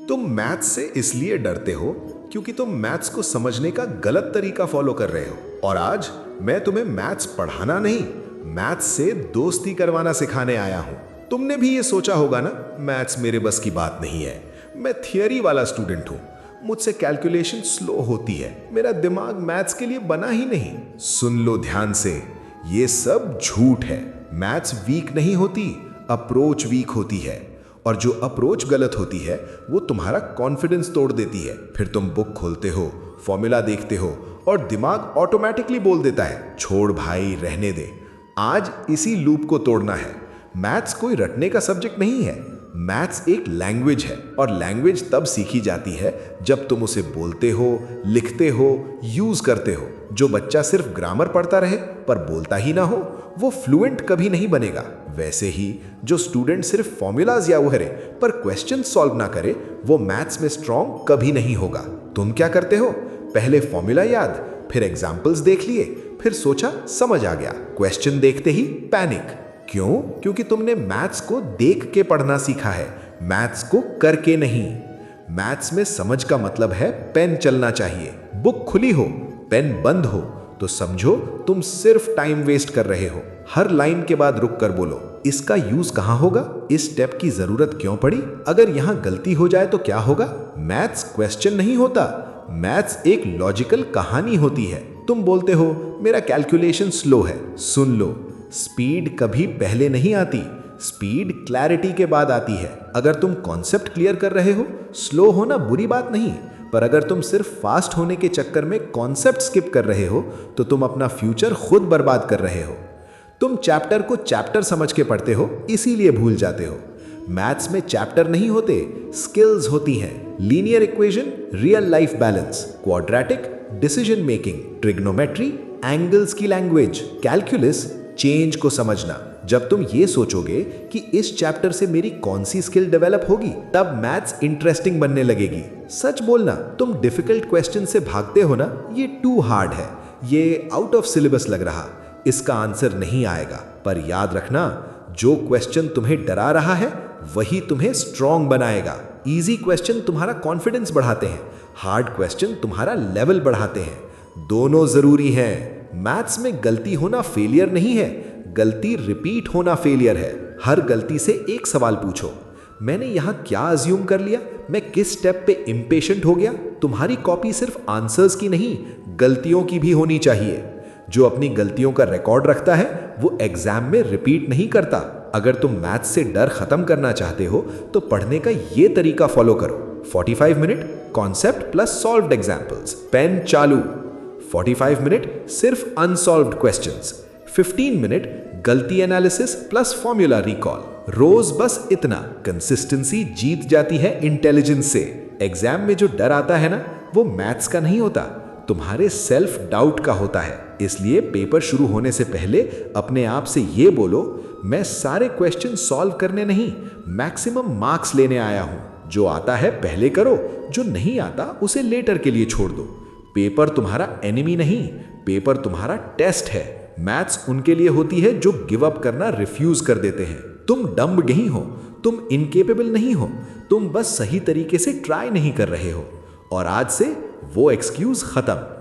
तुम मैथ्स से इसलिए डरते हो क्योंकि तुम मैथ्स को समझने का गलत तरीका फॉलो कर रहे हो। और आज मैं तुम्हें मैथ्स पढ़ाना नहीं, मैथ्स से दोस्ती करवाना सिखाने आया हूं। तुमने भी ये सोचा होगा ना, मैथ्स मेरे बस की बात नहीं है, मैं थियरी वाला स्टूडेंट हूं, मुझसे कैलकुलेशन स्लो होती है, मेरा दिमाग मैथ्स के लिए बना ही नहीं। सुन लो ध्यान से, ये सब झूठ है। मैथ्स वीक नहीं होती, अप्रोच वीक होती है। और जो अप्रोच गलत होती है वो तुम्हारा कॉन्फिडेंस तोड़ देती है। फिर तुम बुक खोलते हो, फॉर्मूला देखते हो और दिमाग ऑटोमेटिकली बोल देता है छोड़ भाई, रहने दे। आज इसी लूप को तोड़ना है। मैथ्स कोई रटने का सब्जेक्ट नहीं है, मैथ्स एक लैंग्वेज है। और लैंग्वेज तब सीखी जाती है जब तुम उसे बोलते हो, लिखते हो, यूज करते हो। जो बच्चा सिर्फ ग्रामर पढ़ता रहे पर बोलता ही ना हो, वो फ्लुएंट कभी नहीं बनेगा। वैसे ही जो स्टूडेंट सिर्फ फॉर्मूलाज या उहरे पर क्वेश्चन सॉल्व ना करे, वो मैथ्स में स्ट्रांग कभी नहीं होगा। तुम क्या करते हो? पहले फॉर्मूला याद, फिर एग्जाम्पल्स देख लिए, फिर सोचा समझ आ गया, क्वेश्चन देखते ही पैनिक। क्यों? क्योंकि तुमने मैथ्स को देख के पढ़ना सीखा है, मैथ्स को करके नहीं। मैथ्स में समझ का मतलब है पेन चलना चाहिए। बुक खुली हो, पेन बंद हो तो समझो तुम सिर्फ टाइम वेस्ट कर रहे हो। हर लाइन के बाद रुक कर बोलो, इसका यूज कहां होगा, इस स्टेप की जरूरत क्यों पड़ी, अगर यहां गलती हो जाए तो क्या होगा। मैथ्स क्वेश्चन नहीं होता, मैथ्स एक लॉजिकल कहानी होती है। तुम बोलते हो मेरा कैलकुलेशन स्लो है, सुन लो, स्पीड कभी पहले नहीं आती, स्पीड क्लैरिटी के बाद आती है। अगर तुम कॉन्सेप्ट क्लियर कर रहे हो, स्लो होना बुरी बात नहीं, पर अगर तुम सिर्फ फास्ट होने के चक्कर में कॉन्सेप्ट स्किप कर रहे हो तो तुम अपना फ्यूचर खुद बर्बाद कर रहे हो। तुम चैप्टर को चैप्टर समझ के पढ़ते हो, इसीलिए भूल जाते हो। मैथ्स में चैप्टर नहीं होते, स्किल्स होती हैं। Linear equation, real life balance, quadratic, decision making, trigonometry, angles की लैंग्वेज, कैलकुलस, चेंज को समझना। जब तुम ये सोचोगे कि इस चैप्टर से मेरी कौन सी स्किल डेवलप होगी, तब मैथ्स इंटरेस्टिंग बनने लगेगी। सच बोलना, तुम डिफिकल्ट क्वेश्चन से भागते हो ना, ये टू हार्ड है, ये आउट ऑफ सिलेबस लग रहा, इसका आंसर नहीं आएगा। पर याद रखना, जो क्वेश्चन तुम्हें डरा रहा है वही तुम्हें स्ट्रांग बनाएगा। इजी क्वेश्चन तुम्हारा कॉन्फिडेंस बढ़ाते हैं, हार्ड क्वेश्चन तुम्हारा लेवल बढ़ाते हैं। दोनों जरूरी हैं। मैथ्स में गलती होना फेलियर नहीं है, गलती रिपीट होना फेलियर है। हर गलती से एक सवाल पूछो, मैंने यहां क्या अज्यूम कर लिया, मैं किस स्टेप पे इम्पेशेंट हो गया। तुम्हारी कॉपी सिर्फ आंसर्स की नहीं, गलतियों की भी होनी चाहिए। जो अपनी गलतियों का रिकॉर्ड रखता है वो एग्जाम में रिपीट नहीं करता। अगर तुम मैथ्स से डर खत्म करना चाहते हो तो पढ़ने का ये तरीका फॉलो करो। 45 minute concept plus solved examples, pen चालू। 45 मिनट सिर्फ अनसॉल्व्ड क्वेश्चंस, 15 मिनट गलती एनालिसिस प्लस फॉर्मूला रिकॉल। रोज बस इतना। कंसिस्टेंसी जीत जाती है इंटेलिजेंस से। एग्जाम में जो डर आता है ना, वो मैथ्स का नहीं होता, तुम्हारे सेल्फ डाउट का होता है। इसलिए पेपर शुरू होने से पहले अपने आप से ये बोलो, मैं सारे क्वेश्चन सॉल्व करने नहीं, मैक्सिमम मार्क्स लेने आया हूं। जो आता है पहले करो, जो नहीं आता उसे लेटर के लिए छोड़ दो। पेपर तुम्हारा एनिमी नहीं, पेपर तुम्हारा टेस्ट है। मैथ्स उनके लिए होती है जो गिव अप करना रिफ्यूज कर देते हैं। तुम डम्ब नहीं हो, तुम इनकेपेबल नहीं हो, तुम बस सही तरीके से ट्राई नहीं कर रहे हो। और आज से वो एक्सक्यूज खत्म।